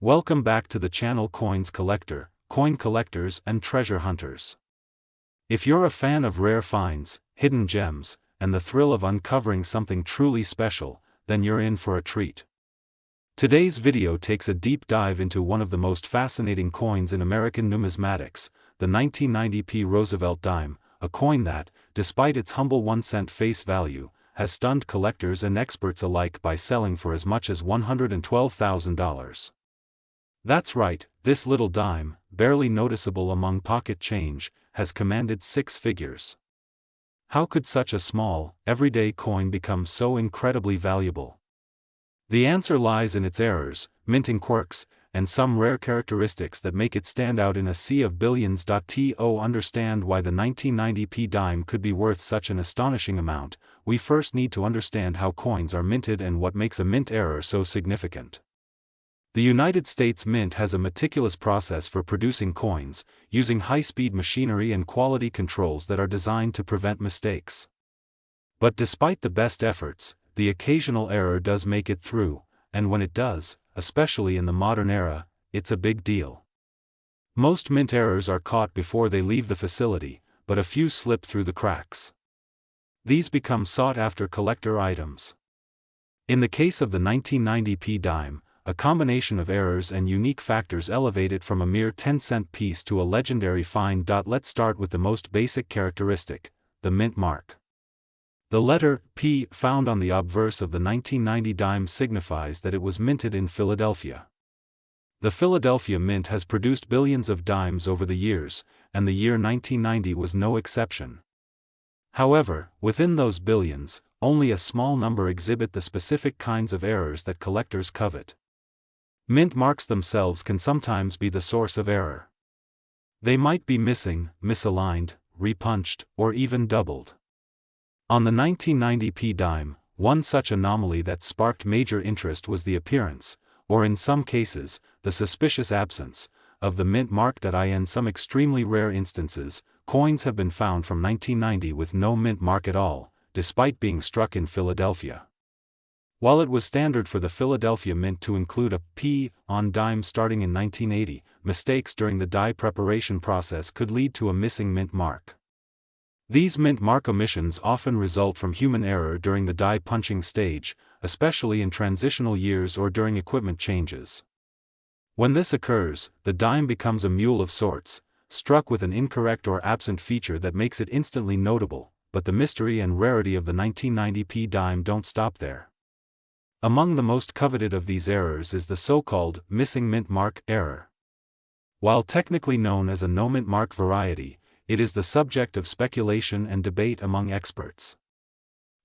Welcome back to the channel Coin Collectors and Treasure Hunters. If you're a fan of rare finds, hidden gems, and the thrill of uncovering something truly special, then you're in for a treat. Today's video takes a deep dive into one of the most fascinating coins in American numismatics, the 1990 Roosevelt dime, a coin that, despite its humble 1-cent face value, has stunned collectors and experts alike by selling for as much as $112,000. That's right, this little dime, barely noticeable among pocket change, has commanded six figures. How could such a small, everyday coin become so incredibly valuable? The answer lies in its errors, minting quirks, and some rare characteristics that make it stand out in a sea of billions. To understand why the 1990 dime could be worth such an astonishing amount, we first need to understand how coins are minted and what makes a mint error so significant. The United States Mint has a meticulous process for producing coins, using high-speed machinery and quality controls that are designed to prevent mistakes. But despite the best efforts, the occasional error does make it through, and when it does, especially in the modern era, it's a big deal. Most mint errors are caught before they leave the facility, but a few slip through the cracks. These become sought-after collector items. In the case of the 1990 dime, a combination of errors and unique factors elevate it from a mere 10-cent piece to a legendary find. Let's start with the most basic characteristic, the mint mark. The letter P found on the obverse of the 1990 dime signifies that it was minted in Philadelphia. The Philadelphia Mint has produced billions of dimes over the years, and the year 1990 was no exception. However, within those billions, only a small number exhibit the specific kinds of errors that collectors covet. Mint marks themselves can sometimes be the source of error. They might be missing, misaligned, repunched, or even doubled. On the 1990 dime, one such anomaly that sparked major interest was the appearance, or in some cases, the suspicious absence, of the mint mark. In some extremely rare instances, coins have been found from 1990 with no mint mark at all, despite being struck in Philadelphia. While it was standard for the Philadelphia Mint to include a P on dimes starting in 1980, mistakes during the die preparation process could lead to a missing mint mark. These mint mark omissions often result from human error during the die punching stage, especially in transitional years or during equipment changes. When this occurs, the dime becomes a mule of sorts, struck with an incorrect or absent feature that makes it instantly notable, but the mystery and rarity of the 1990 dime don't stop there. Among the most coveted of these errors is the so-called missing mint mark error. While technically known as a no mint mark variety, it is the subject of speculation and debate among experts.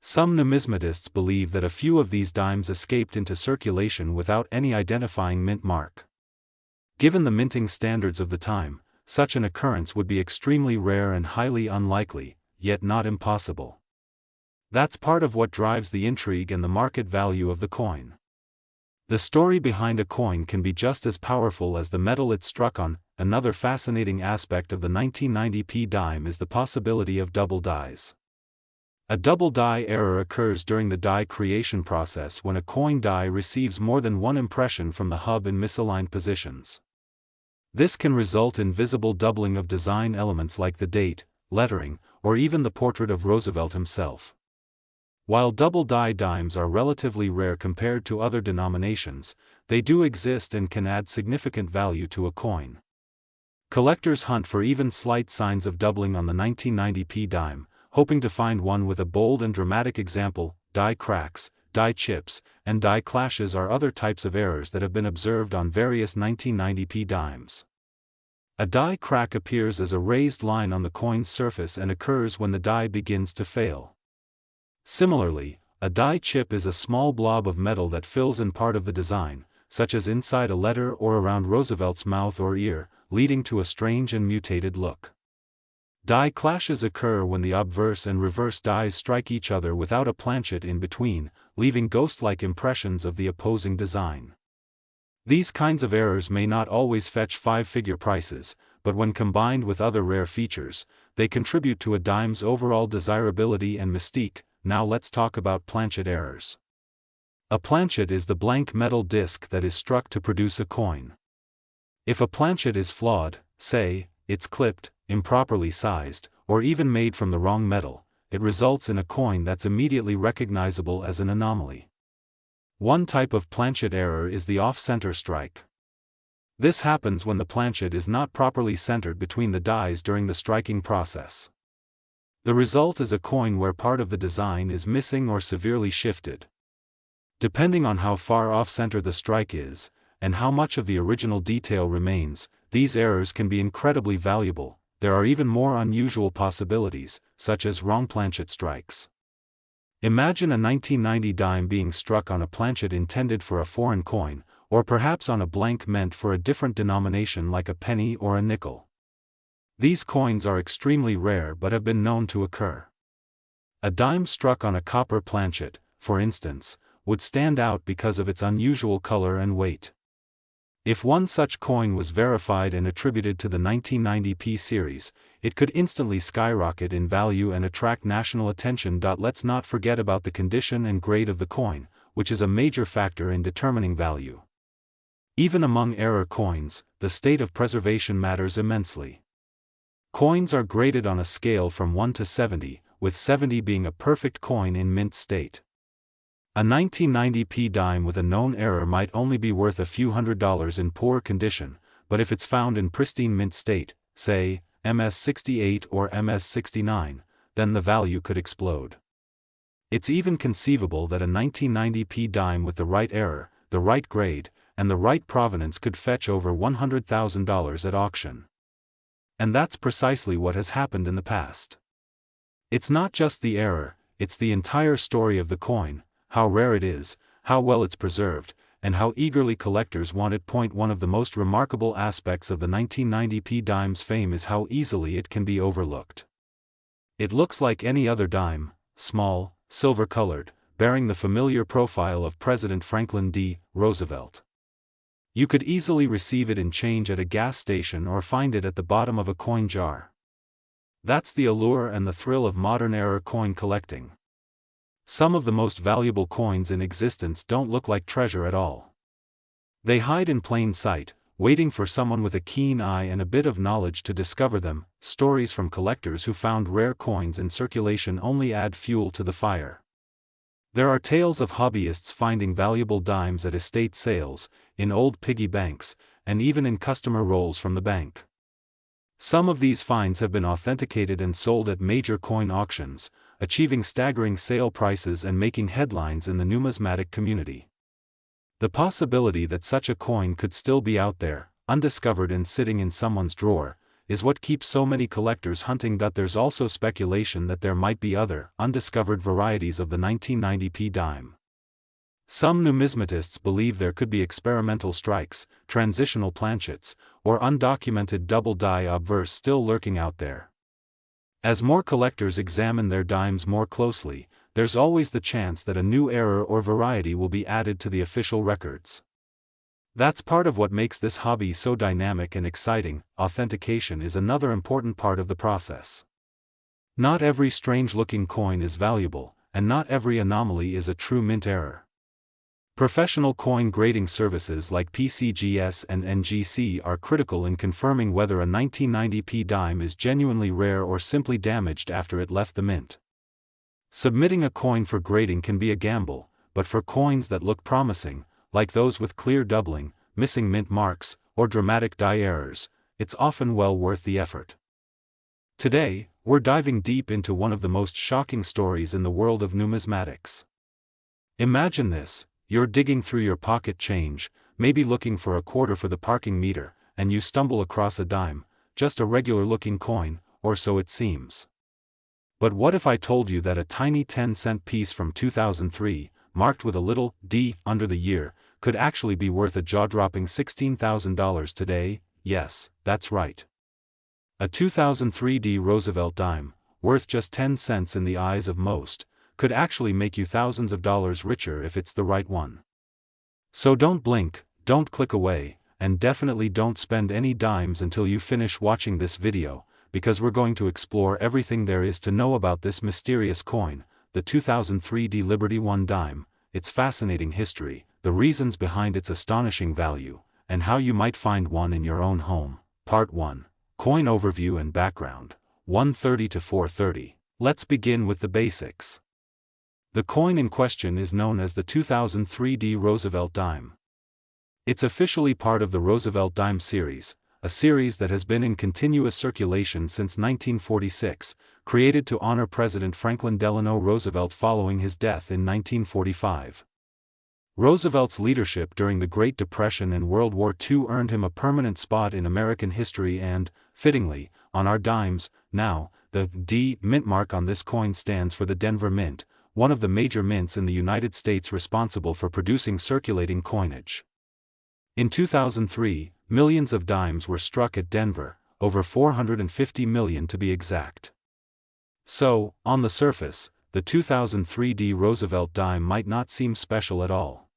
Some numismatists believe that a few of these dimes escaped into circulation without any identifying mint mark. Given the minting standards of the time, such an occurrence would be extremely rare and highly unlikely, yet not impossible. That's part of what drives the intrigue and the market value of the coin. The story behind a coin can be just as powerful as the metal it's struck on. Another fascinating aspect of the 1990 dime is the possibility of double dies. A double die error occurs during the die creation process when a coin die receives more than one impression from the hub in misaligned positions. This can result in visible doubling of design elements like the date, lettering, or even the portrait of Roosevelt himself. While double die dimes are relatively rare compared to other denominations, they do exist and can add significant value to a coin. Collectors hunt for even slight signs of doubling on the 1990 dime, hoping to find one with a bold and dramatic example. Die cracks, die chips, and die clashes are other types of errors that have been observed on various 1990 dimes. A die crack appears as a raised line on the coin's surface and occurs when the die begins to fail. Similarly, a die chip is a small blob of metal that fills in part of the design, such as inside a letter or around Roosevelt's mouth or ear, leading to a strange and mutated look. Die clashes occur when the obverse and reverse dies strike each other without a planchet in between, leaving ghost-like impressions of the opposing design. These kinds of errors may not always fetch five-figure prices, but when combined with other rare features, they contribute to a dime's overall desirability and mystique. Now let's talk about planchet errors. A planchet is the blank metal disc that is struck to produce a coin. If a planchet is flawed, say, it's clipped, improperly sized, or even made from the wrong metal, it results in a coin that's immediately recognizable as an anomaly. One type of planchet error is the off-center strike. This happens when the planchet is not properly centered between the dies during the striking process. The result is a coin where part of the design is missing or severely shifted. Depending on how far off-center the strike is, and how much of the original detail remains, these errors can be incredibly valuable. There are even more unusual possibilities, such as wrong planchet strikes. Imagine a 1990 dime being struck on a planchet intended for a foreign coin, or perhaps on a blank meant for a different denomination like a penny or a nickel. These coins are extremely rare but have been known to occur. A dime struck on a copper planchet, for instance, would stand out because of its unusual color and weight. If one such coin was verified and attributed to the 1990 P series, it could instantly skyrocket in value and attract national attention. Let's not forget about the condition and grade of the coin, which is a major factor in determining value. Even among error coins, the state of preservation matters immensely. Coins are graded on a scale from 1 to 70, with 70 being a perfect coin in mint state. A 1990 P dime with a known error might only be worth a few $100s in poor condition, but if it's found in pristine mint state, say, MS68 or MS69, then the value could explode. It's even conceivable that a 1990 P dime with the right error, the right grade, and the right provenance could fetch over $100,000 at auction. And that's precisely what has happened in the past. It's not just the error, it's the entire story of the coin, how rare it is, how well it's preserved, and how eagerly collectors want it. One of the most remarkable aspects of the 1990 P dime's fame is how easily it can be overlooked. It looks like any other dime, small, silver-colored, bearing the familiar profile of President Franklin D. Roosevelt. You could easily receive it in change at a gas station or find it at the bottom of a coin jar. That's the allure and the thrill of modern era coin collecting. Some of the most valuable coins in existence don't look like treasure at all. They hide in plain sight, waiting for someone with a keen eye and a bit of knowledge to discover them. Stories from collectors who found rare coins in circulation only add fuel to the fire. There are tales of hobbyists finding valuable dimes at estate sales, in old piggy banks, and even in customer rolls from the bank. Some of these finds have been authenticated and sold at major coin auctions, achieving staggering sale prices and making headlines in the numismatic community. The possibility that such a coin could still be out there, undiscovered and sitting in someone's drawer, is what keeps so many collectors hunting. There's also speculation that there might be other, undiscovered varieties of the 1990 P dime. Some numismatists believe there could be experimental strikes, transitional planchets, or undocumented double die obverse still lurking out there. As more collectors examine their dimes more closely, there's always the chance that a new error or variety will be added to the official records. That's part of what makes this hobby so dynamic and exciting. Authentication is another important part of the process. Not every strange-looking coin is valuable, and not every anomaly is a true mint error. Professional coin grading services like PCGS and NGC are critical in confirming whether a 1990 P dime is genuinely rare or simply damaged after it left the mint. Submitting a coin for grading can be a gamble, but for coins that look promising, like those with clear doubling, missing mint marks, or dramatic die errors, it's often well worth the effort. Today, we're diving deep into one of the most shocking stories in the world of numismatics. Imagine this. You're digging through your pocket change, maybe looking for a quarter for the parking meter, and you stumble across a dime, just a regular-looking coin, or so it seems. But what if I told you that a tiny 10-cent piece from 2003, marked with a little D under the year, could actually be worth a jaw-dropping $16,000 today? Yes, that's right. A 2003 D Roosevelt dime, worth just 10 cents in the eyes of most, could actually make you thousands of dollars richer if it's the right one. So don't blink, don't click away, and definitely don't spend any dimes until you finish watching this video, because we're going to explore everything there is to know about this mysterious coin, the 2003 D Liberty 1 dime, its fascinating history, the reasons behind its astonishing value, and how you might find one in your own home. Part 1. Coin Overview and Background, 130 to 430. Let's begin with the basics. The coin in question is known as the 2003 Roosevelt dime. It's officially part of the Roosevelt dime series, a series that has been in continuous circulation since 1946, created to honor President Franklin Delano Roosevelt following his death in 1945. Roosevelt's leadership during the Great Depression and World War II earned him a permanent spot in American history and, fittingly, on our dimes. Now, the D mint mark on this coin stands for the Denver Mint, one of the major mints in the United States responsible for producing circulating coinage. In 2003, millions of dimes were struck at Denver, over 450 million to be exact. So, on the surface, the 2003 Roosevelt dime might not seem special at all.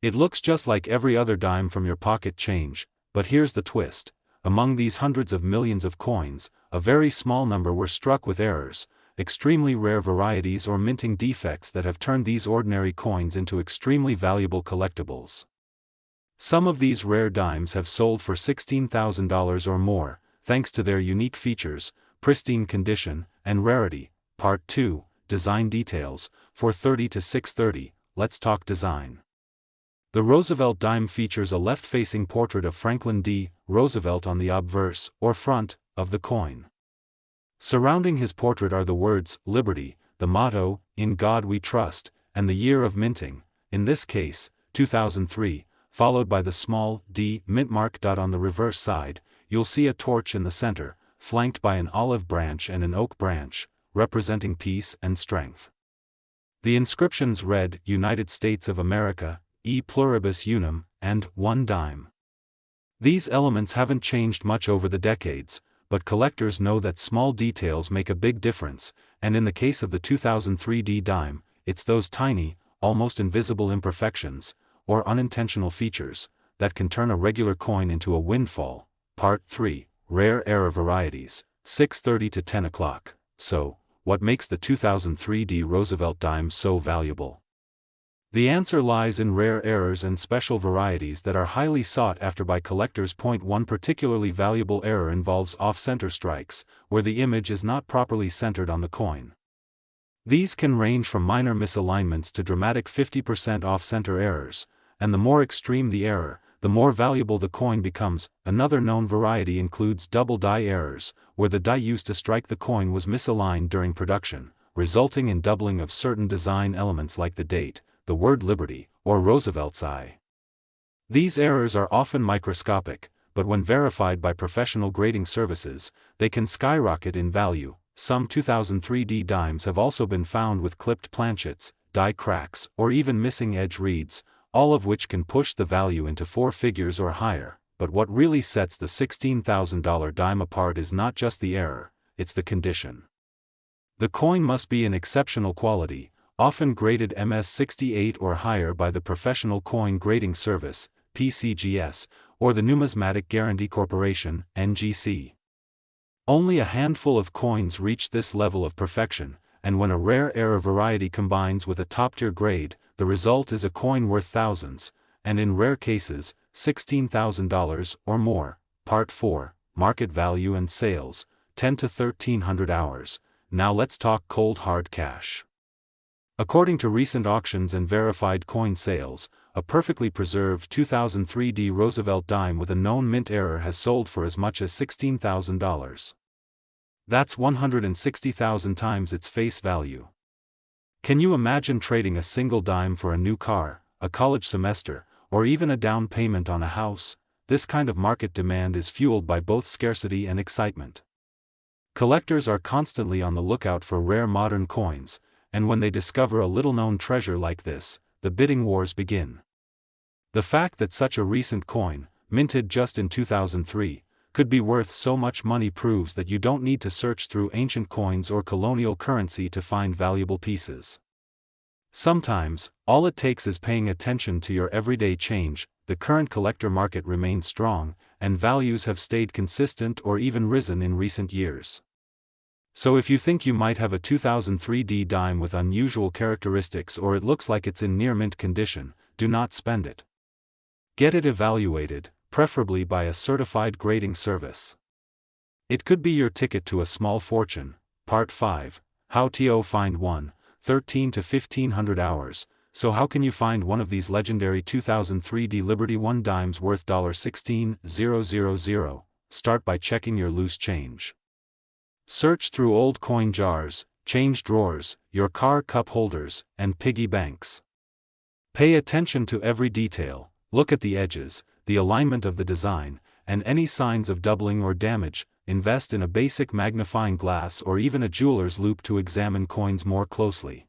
It looks just like every other dime from your pocket change, but here's the twist: among these hundreds of millions of coins, a very small number were struck with errors, extremely rare varieties or minting defects that have turned these ordinary coins into extremely valuable collectibles. Some of these rare dimes have sold for $16,000 or more, thanks to their unique features, pristine condition, and rarity. Part 2, Design Details, 430 to 630, let's talk design. The Roosevelt dime features a left-facing portrait of Franklin D. Roosevelt on the obverse, or front, of the coin. Surrounding his portrait are the words, Liberty, the motto, In God We Trust, and the year of minting, in this case, 2003, followed by the small D mint mark. On the reverse side, you'll see a torch in the center, flanked by an olive branch and an oak branch, representing peace and strength. The inscriptions read, United States of America, E pluribus unum, and 1 dime. These elements haven't changed much over the decades, but collectors know that small details make a big difference, and in the case of the 2003 dime, it's those tiny, almost invisible imperfections, or unintentional features, that can turn a regular coin into a windfall. Part 3, Rare Error Varieties, 6:30 to 10 o'clock. So, what makes the 2003 Roosevelt dime so valuable? The answer lies in rare errors and special varieties that are highly sought after by collectors. One particularly valuable error involves off-center strikes, where the image is not properly centered on the coin. These can range from minor misalignments to dramatic 50% off-center errors, and the more extreme the error, the more valuable the coin becomes. Another known variety includes double die errors, where the die used to strike the coin was misaligned during production, resulting in doubling of certain design elements like the date, the word Liberty, or Roosevelt's eye. These errors are often microscopic, but when verified by professional grading services, they can skyrocket in value. Some 2003 dimes have also been found with clipped planchets, die cracks, or even missing edge reeds, all of which can push the value into 4 figures or higher. But what really sets the $16,000 dime apart is not just the error, it's the condition. The coin must be in exceptional quality, often graded MS68 or higher by the Professional Coin Grading Service, PCGS, or the Numismatic Guarantee Corporation, NGC. Only a handful of coins reach this level of perfection, and when a rare error variety combines with a top-tier grade, the result is a coin worth thousands, and in rare cases, $16,000 or more. Part 4, Market Value and Sales, 10 to 1300 hours. Now let's talk cold hard cash. According to recent auctions and verified coin sales, a perfectly preserved 2003 Roosevelt dime with a known mint error has sold for as much as $16,000. That's 160,000 times its face value. Can you imagine trading a single dime for a new car, a college semester, or even a down payment on a house? This kind of market demand is fueled by both scarcity and excitement. Collectors are constantly on the lookout for rare modern coins, and when they discover a little-known treasure like this, the bidding wars begin. The fact that such a recent coin, minted just in 2003, could be worth so much money proves that you don't need to search through ancient coins or colonial currency to find valuable pieces. Sometimes, all it takes is paying attention to your everyday change. The current collector market remains strong, and values have stayed consistent or even risen in recent years. So if you think you might have a 2003D dime with unusual characteristics or it looks like it's in near mint condition, do not spend it. Get it evaluated, preferably by a certified grading service. It could be your ticket to a small fortune. Part 5, How to Find One, 13 to 1500 hours. So how can you find one of these legendary 2003D Liberty 1 dimes worth $16,000? Start by checking your loose change. Search through old coin jars, change drawers, your car cup holders, and piggy banks. Pay attention to every detail, look at the edges, the alignment of the design, and any signs of doubling or damage. Invest in a basic magnifying glass or even a jeweler's loupe to examine coins more closely.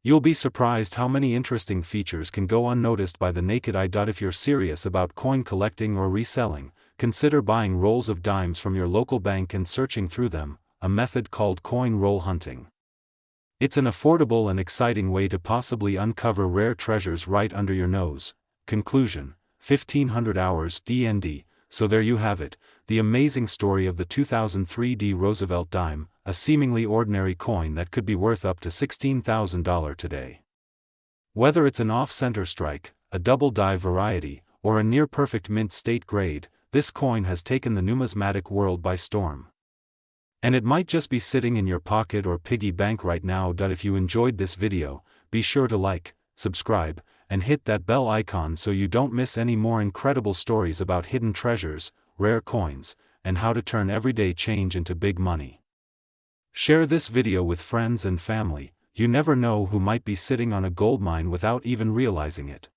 You'll be surprised how many interesting features can go unnoticed by the naked eye. If you're serious about coin collecting or reselling, consider buying rolls of dimes from your local bank and searching through them, a method called coin roll hunting. It's an affordable and exciting way to possibly uncover rare treasures right under your nose. Conclusion: 1500 hours DND. So there you have it, the amazing story of the 2003D Roosevelt dime, a seemingly ordinary coin that could be worth up to $16,000 today. Whether it's an off-center strike, a double die variety, or a near-perfect mint state grade, this coin has taken the numismatic world by storm. And it might just be sitting in your pocket or piggy bank right now. If you enjoyed this video, be sure to like, subscribe, and hit that bell icon so you don't miss any more incredible stories about hidden treasures, rare coins, and how to turn everyday change into big money. Share this video with friends and family. You never know who might be sitting on a goldmine without even realizing it.